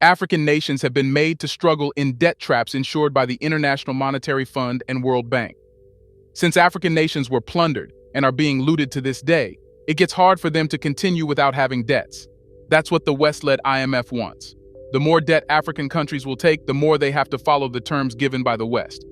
African nations have been made to struggle in debt traps ensured by the International Monetary Fund and World Bank. Since African nations were plundered and are being looted to this day, it gets hard for them to continue without having debts. That's what the West-led IMF wants. The more debt African countries will take, the more they have to follow the terms given by the West.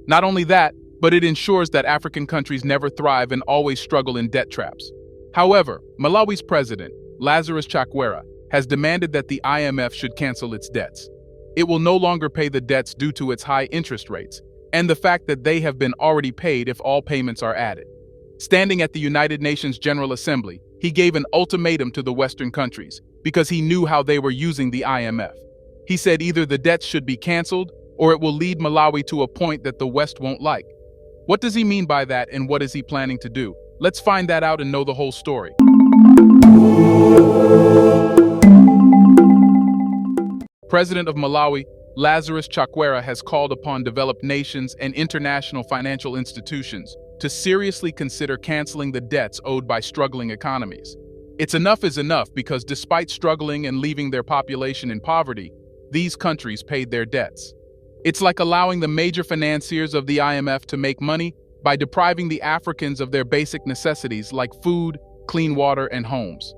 Not only that, but it ensures that African countries never thrive and always struggle in debt traps. However, Malawi's president, Lazarus Chakwera, has demanded that the IMF should cancel its debts. It will no longer pay the debts due to its high interest rates, and the fact that they have been already paid if all payments are added. Standing at the United Nations General Assembly, he gave an ultimatum to the Western countries because he knew how they were using the IMF. He said either the debts should be canceled or it will lead Malawi to a point that the West won't like. What does he mean by that, and what is he planning to do? Let's find that out and know the whole story. President of Malawi, Lazarus Chakwera, has called upon developed nations and international financial institutions to seriously consider canceling the debts owed by struggling economies. It's enough is enough because despite struggling and leaving their population in poverty, these countries paid their debts. It's like allowing the major financiers of the IMF to make money by depriving the Africans of their basic necessities like food, clean water, and homes.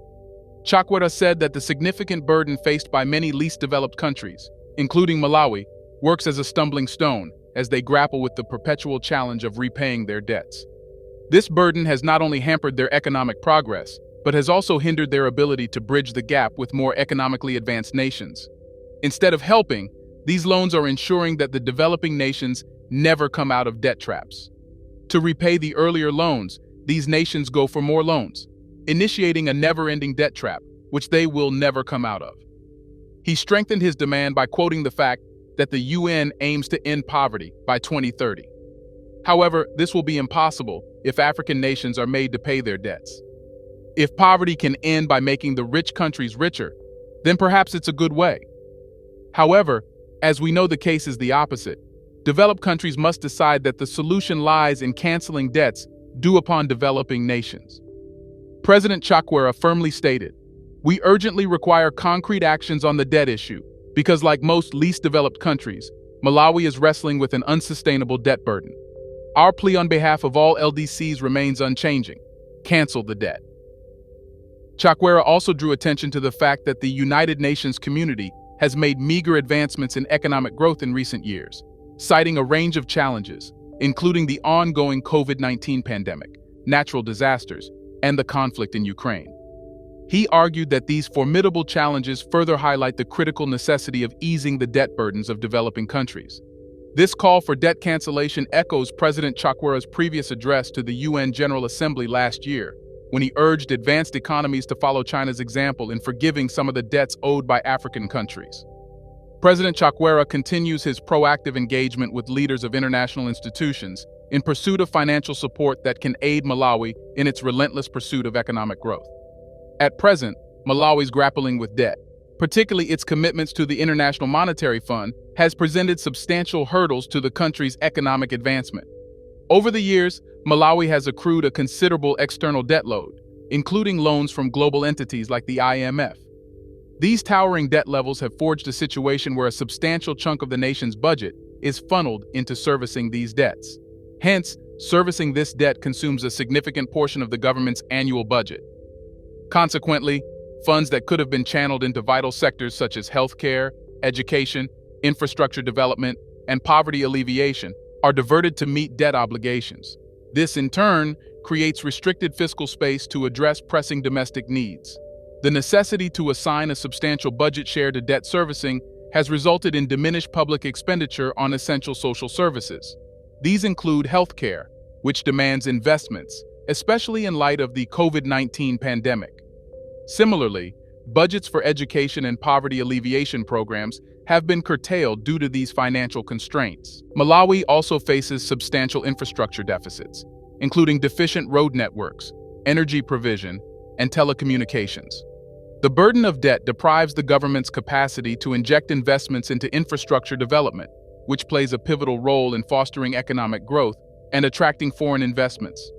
Chakwera said that the significant burden faced by many least developed countries, including Malawi, works as a stumbling stone as they grapple with the perpetual challenge of repaying their debts. This burden has not only hampered their economic progress, but has also hindered their ability to bridge the gap with more economically advanced nations. Instead of helping, these loans are ensuring that the developing nations never come out of debt traps. To repay the earlier loans, these nations go for more loans, initiating a never-ending debt trap, which they will never come out of. He strengthened his demand by quoting the fact that the UN aims to end poverty by 2030. However, this will be impossible if African nations are made to pay their debts. If poverty can end by making the rich countries richer, then perhaps it's a good way. However, as we know, the case is the opposite. Developed countries must decide that the solution lies in canceling debts due upon developing nations. President Chakwera firmly stated, "We urgently require concrete actions on the debt issue because, like most least developed countries, Malawi is wrestling with an unsustainable debt burden. Our plea on behalf of all LDCs remains unchanging: cancel the debt." Chakwera also drew attention to the fact that the United Nations community has made meager advancements in economic growth in recent years, citing a range of challenges, including the ongoing COVID-19 pandemic, natural disasters, and the conflict in Ukraine. He argued that these formidable challenges further highlight the critical necessity of easing the debt burdens of developing countries. This call for debt cancellation echoes President Chakwera's previous address to the UN General Assembly last year, when he urged advanced economies to follow China's example in forgiving some of the debts owed by African countries. President Chakwera continues his proactive engagement with leaders of international institutions in pursuit of financial support that can aid Malawi in its relentless pursuit of economic growth. At present, Malawi's grappling with debt, particularly its commitments to the International Monetary Fund, has presented substantial hurdles to the country's economic advancement. Over the years, Malawi has accrued a considerable external debt load, including loans from global entities like the IMF. These towering debt levels have forged a situation where a substantial chunk of the nation's budget is funneled into servicing these debts. Hence, servicing this debt consumes a significant portion of the government's annual budget. Consequently, funds that could have been channeled into vital sectors such as healthcare, education, infrastructure development, and poverty alleviation are diverted to meet debt obligations. This, in turn, creates restricted fiscal space to address pressing domestic needs. The necessity to assign a substantial budget share to debt servicing has resulted in diminished public expenditure on essential social services. These include healthcare, which demands investments, especially in light of the COVID-19 pandemic. Similarly, budgets for education and poverty alleviation programs have been curtailed due to these financial constraints. Malawi also faces substantial infrastructure deficits, including deficient road networks, energy provision, and telecommunications. The burden of debt deprives the government's capacity to inject investments into infrastructure development, which plays a pivotal role in fostering economic growth and attracting foreign investments.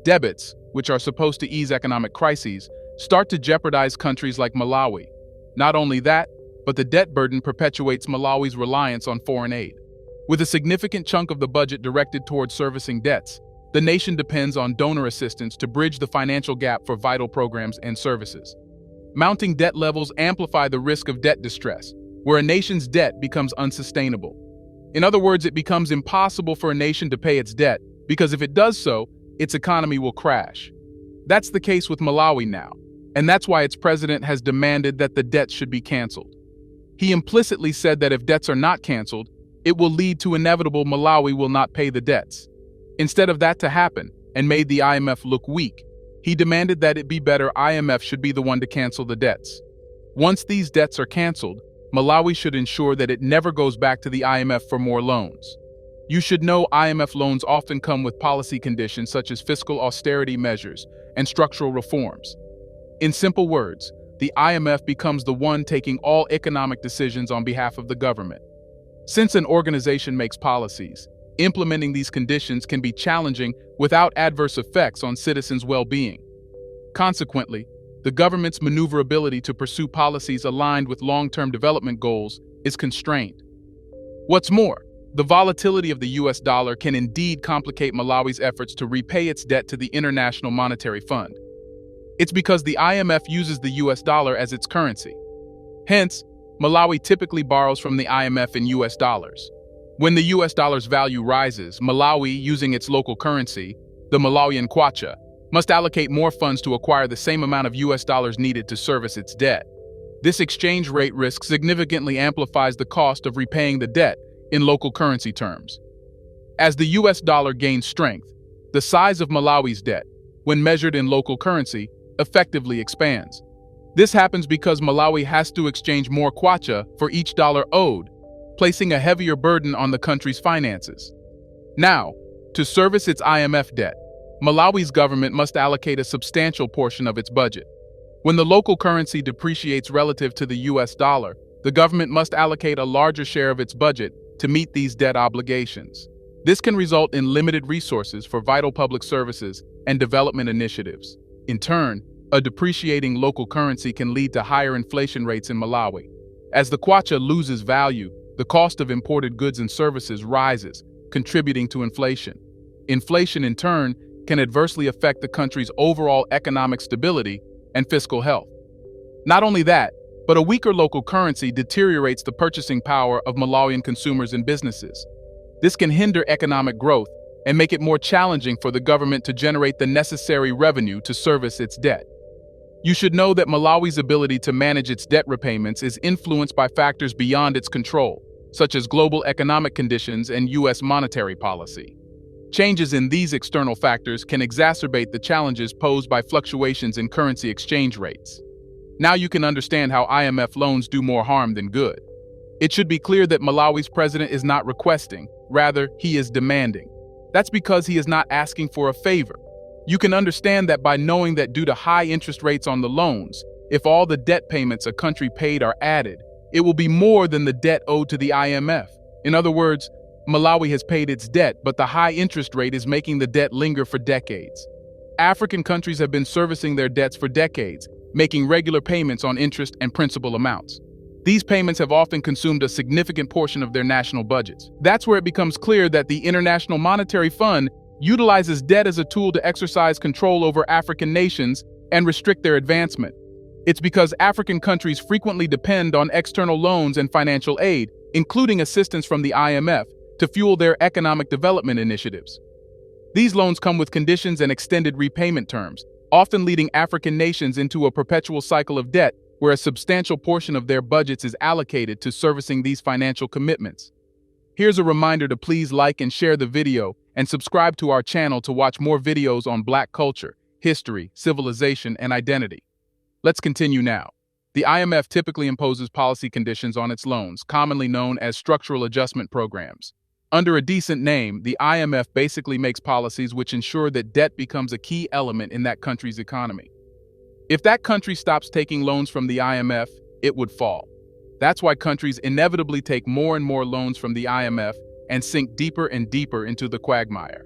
Debits, which are supposed to ease economic crises, start to jeopardize countries like Malawi. Not only that, but the debt burden perpetuates Malawi's reliance on foreign aid. With a significant chunk of the budget directed towards servicing debts, the nation depends on donor assistance to bridge the financial gap for vital programs and services. Mounting debt levels amplify the risk of debt distress, where a nation's debt becomes unsustainable. In other words, it becomes impossible for a nation to pay its debt, because if it does so, its economy will crash. That's the case with Malawi now, and that's why its president has demanded that the debts should be canceled. He implicitly said that if debts are not canceled, it will lead to inevitable Malawi will not pay the debts. Instead of that to happen, and made the IMF look weak, he demanded that it be better IMF should be the one to cancel the debts. Once these debts are canceled, Malawi should ensure that it never goes back to the IMF for more loans. You should know IMF loans often come with policy conditions such as fiscal austerity measures and structural reforms. In simple words, the IMF becomes the one taking all economic decisions on behalf of the government. Since an organization makes policies, implementing these conditions can be challenging without adverse effects on citizens' well-being. Consequently, the government's maneuverability to pursue policies aligned with long-term development goals is constrained. What's more, the volatility of the US dollar can indeed complicate Malawi's efforts to repay its debt to the International Monetary Fund. It's because the IMF uses the US dollar as its currency. Hence, Malawi typically borrows from the IMF in US dollars. When the US dollar's value rises, Malawi, using its local currency, the Malawian kwacha, must allocate more funds to acquire the same amount of US dollars needed to service its debt. This exchange rate risk significantly amplifies the cost of repaying the debt in local currency terms. As the US dollar gains strength, the size of Malawi's debt, when measured in local currency, effectively expands. This happens because Malawi has to exchange more kwacha for each dollar owed, placing a heavier burden on the country's finances. Now, to service its IMF debt, Malawi's government must allocate a substantial portion of its budget. When the local currency depreciates relative to the US dollar, the government must allocate a larger share of its budget to meet these debt obligations. This can result in limited resources for vital public services and development initiatives. In turn, a depreciating local currency can lead to higher inflation rates in Malawi. As the kwacha loses value, the cost of imported goods and services rises, contributing to inflation. Inflation, in turn, can adversely affect the country's overall economic stability and fiscal health. Not only that, but a weaker local currency deteriorates the purchasing power of Malawian consumers and businesses. This can hinder economic growth and make it more challenging for the government to generate the necessary revenue to service its debt. You should know that Malawi's ability to manage its debt repayments is influenced by factors beyond its control, such as global economic conditions and US monetary policy. Changes in these external factors can exacerbate the challenges posed by fluctuations in currency exchange rates. Now you can understand how IMF loans do more harm than good. It should be clear that Malawi's president is not requesting, rather, he is demanding. That's because he is not asking for a favor. You can understand that by knowing that due to high interest rates on the loans, if all the debt payments a country paid are added, it will be more than the debt owed to the IMF. In other words, Malawi has paid its debt, but the high interest rate is making the debt linger for decades. African countries have been servicing their debts for decades, making regular payments on interest and principal amounts. These payments have often consumed a significant portion of their national budgets. That's where it becomes clear that the International Monetary Fund utilizes debt as a tool to exercise control over African nations and restrict their advancement. It's because African countries frequently depend on external loans and financial aid, including assistance from the IMF, to fuel their economic development initiatives. These loans come with conditions and extended repayment terms, often leading African nations into a perpetual cycle of debt where a substantial portion of their budgets is allocated to servicing these financial commitments. Here's a reminder to please like and share the video and subscribe to our channel to watch more videos on Black culture, history, civilization, and identity. Let's continue now. The IMF typically imposes policy conditions on its loans, commonly known as structural adjustment programs. Under a decent name, the IMF basically makes policies which ensure that debt becomes a key element in that country's economy. If that country stops taking loans from the IMF, it would fall. That's why countries inevitably take more and more loans from the IMF and sink deeper and deeper into the quagmire.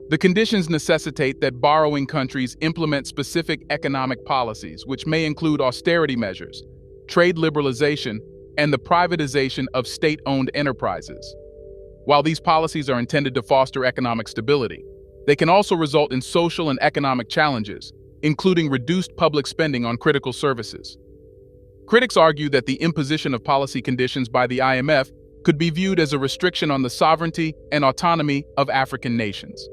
The conditions necessitate that borrowing countries implement specific economic policies, which may include austerity measures, trade liberalization, and the privatization of state-owned enterprises. While these policies are intended to foster economic stability, they can also result in social and economic challenges, including reduced public spending on critical services. Critics argue that the imposition of policy conditions by the IMF could be viewed as a restriction on the sovereignty and autonomy of African nations.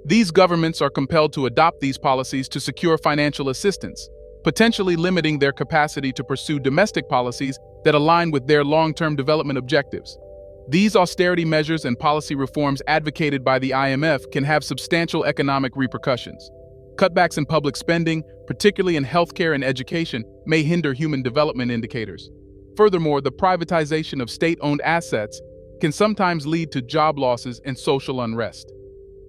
These governments are compelled to adopt these policies to secure financial assistance, potentially limiting their capacity to pursue domestic policies that align with their long-term development objectives. These austerity measures and policy reforms advocated by the IMF can have substantial economic repercussions. Cutbacks in public spending, particularly in healthcare and education, may hinder human development indicators. Furthermore, the privatization of state-owned assets can sometimes lead to job losses and social unrest.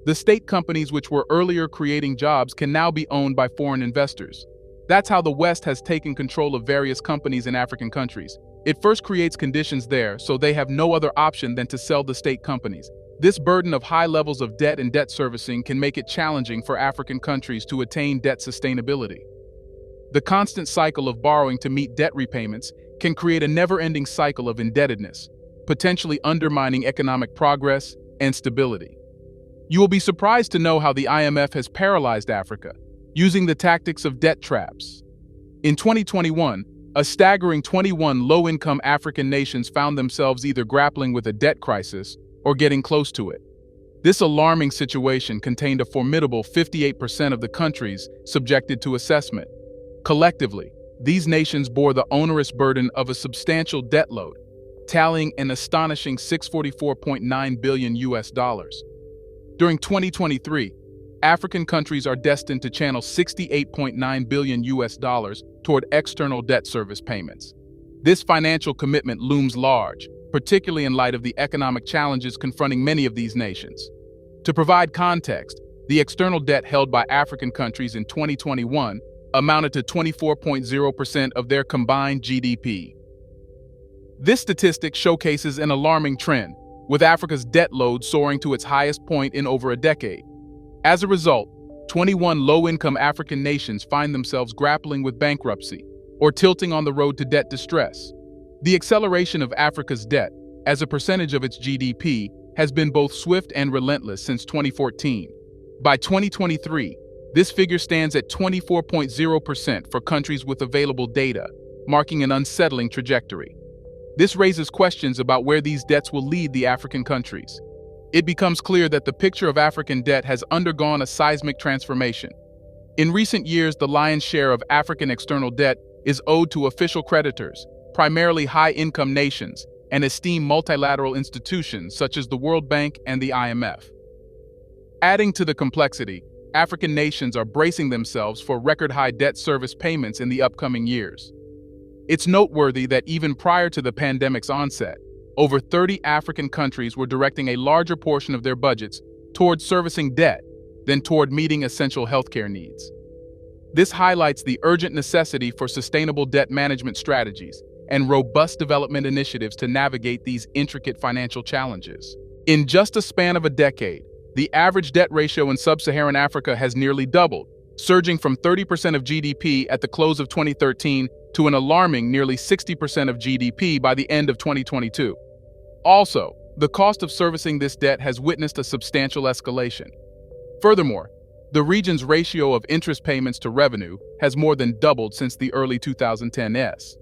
The state companies which were earlier creating jobs can now be owned by foreign investors. That's how the West has taken control of various companies in African countries. It first creates conditions there, so they have no other option than to sell the state companies. This burden of high levels of debt and debt servicing can make it challenging for African countries to attain debt sustainability. The constant cycle of borrowing to meet debt repayments can create a never-ending cycle of indebtedness, potentially undermining economic progress and stability. You will be surprised to know how the IMF has paralyzed Africa, using the tactics of debt traps. In 2021, a staggering 21 low-income African nations found themselves either grappling with a debt crisis or getting close to it. This alarming situation contained a formidable 58% of the countries subjected to assessment. Collectively, these nations bore the onerous burden of a substantial debt load, tallying an astonishing $644.9 billion. During 2023, African countries are destined to channel $68.9 billion toward external debt service payments. This financial commitment looms large, particularly in light of the economic challenges confronting many of these nations. To provide context, the external debt held by African countries in 2021 amounted to 24.0% of their combined GDP. This statistic showcases an alarming trend, with Africa's debt load soaring to its highest point in over a decade. As a result, 21 low-income African nations find themselves grappling with bankruptcy or tilting on the road to debt distress. The acceleration of Africa's debt, as a percentage of its GDP, has been both swift and relentless since 2014. By 2023, this figure stands at 24.0% for countries with available data, marking an unsettling trajectory. This raises questions about where these debts will lead the African countries. It becomes clear that the picture of African debt has undergone a seismic transformation. In recent years, the lion's share of African external debt is owed to official creditors, primarily high-income nations, and esteemed multilateral institutions such as the World Bank and the IMF. Adding to the complexity, African nations are bracing themselves for record-high debt service payments in the upcoming years. It's noteworthy that even prior to the pandemic's onset, over 30 African countries were directing a larger portion of their budgets toward servicing debt than toward meeting essential healthcare needs. This highlights the urgent necessity for sustainable debt management strategies and robust development initiatives to navigate these intricate financial challenges. In just a span of a decade, the average debt ratio in sub-Saharan Africa has nearly doubled, surging from 30% of GDP at the close of 2013 to an alarming nearly 60% of GDP by the end of 2022. Also, the cost of servicing this debt has witnessed a substantial escalation. Furthermore, the region's ratio of interest payments to revenue has more than doubled since the early 2010s.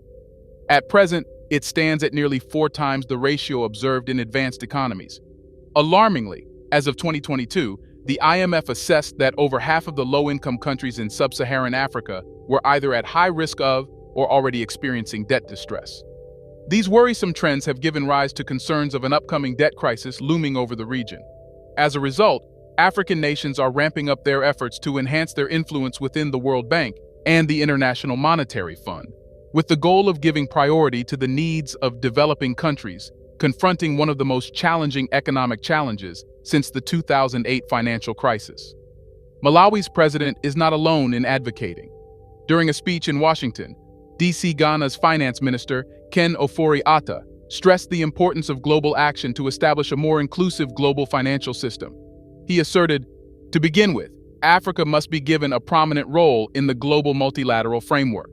At present, it stands at nearly 4 times the ratio observed in advanced economies. Alarmingly, as of 2022, the IMF assessed that over half of the low-income countries in sub-Saharan Africa were either at high risk of or already experiencing debt distress. These worrisome trends have given rise to concerns of an upcoming debt crisis looming over the region. As a result, African nations are ramping up their efforts to enhance their influence within the World Bank and the International Monetary Fund, with the goal of giving priority to the needs of developing countries confronting one of the most challenging economic challenges since the 2008 financial crisis. Malawi's president is not alone in advocating. During a speech in Washington, D.C. Ghana's finance minister, Ken Ofori-Atta, stressed the importance of global action to establish a more inclusive global financial system. He asserted, to begin with, Africa must be given a prominent role in the global multilateral framework.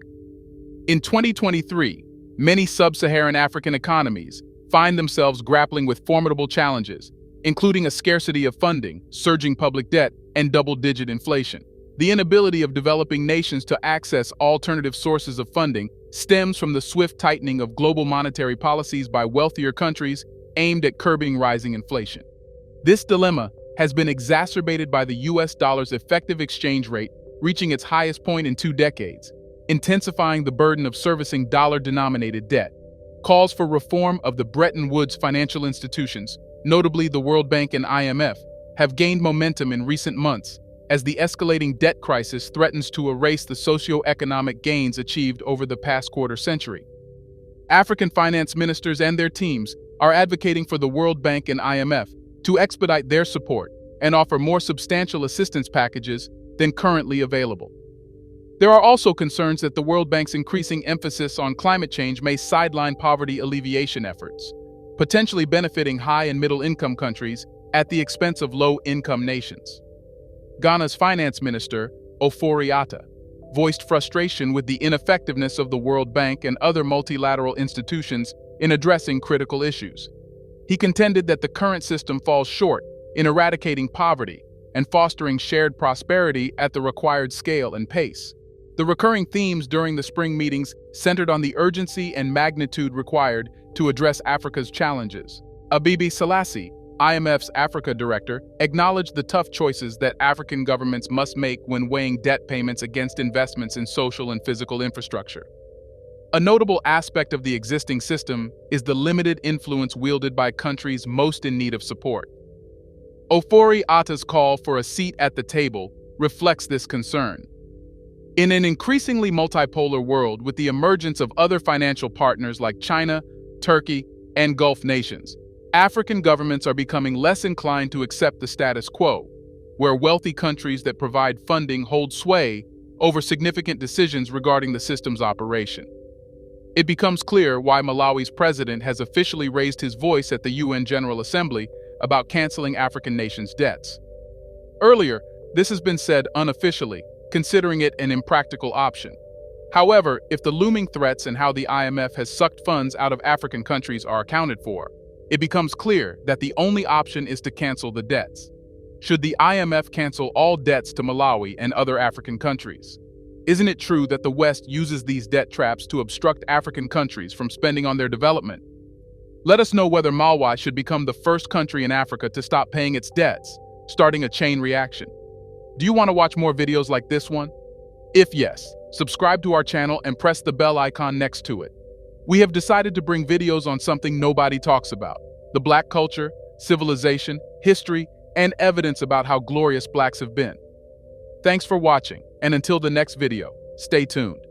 In 2023, many sub-Saharan African economies find themselves grappling with formidable challenges, including a scarcity of funding, surging public debt, and double-digit inflation. The inability of developing nations to access alternative sources of funding stems from the swift tightening of global monetary policies by wealthier countries aimed at curbing rising inflation. This dilemma has been exacerbated by the US dollar's effective exchange rate reaching its highest point in 2 decades, intensifying the burden of servicing dollar-denominated debt. Calls for reform of the Bretton Woods financial institutions, notably the World Bank and IMF, have gained momentum in recent months as the escalating debt crisis threatens to erase the socio-economic gains achieved over the past quarter century. African finance ministers and their teams are advocating for the World Bank and IMF to expedite their support and offer more substantial assistance packages than currently available. There are also concerns that the World Bank's increasing emphasis on climate change may sideline poverty alleviation efforts, potentially benefiting high and middle-income countries at the expense of low-income nations. Ghana's finance minister, Ofori Atta, voiced frustration with the ineffectiveness of the World Bank and other multilateral institutions in addressing critical issues. He contended that the current system falls short in eradicating poverty and fostering shared prosperity at the required scale and pace. The recurring themes during the spring meetings centered on the urgency and magnitude required to address Africa's challenges. Abibi Selassie, IMF's Africa director, acknowledged the tough choices that African governments must make when weighing debt payments against investments in social and physical infrastructure. A notable aspect of the existing system is the limited influence wielded by countries most in need of support. Ofori Atta's call for a seat at the table reflects this concern. In an increasingly multipolar world with the emergence of other financial partners like China, Turkey, and Gulf nations, African governments are becoming less inclined to accept the status quo, where wealthy countries that provide funding hold sway over significant decisions regarding the system's operation. It becomes clear why Malawi's president has officially raised his voice at the UN General Assembly about canceling African nations' debts. Earlier, this has been said unofficially, considering it an impractical option. However, if the looming threats and how the IMF has sucked funds out of African countries are accounted for, it becomes clear that the only option is to cancel the debts. Should the IMF cancel all debts to Malawi and other African countries? Isn't it true that the West uses these debt traps to obstruct African countries from spending on their development? Let us know whether Malawi should become the first country in Africa to stop paying its debts, starting a chain reaction. Do you want to watch more videos like this one? If yes, subscribe to our channel and press the bell icon next to it. We have decided to bring videos on something nobody talks about: the Black culture, civilization, history, and evidence about how glorious Blacks have been. Thanks for watching, and until the next video, stay tuned.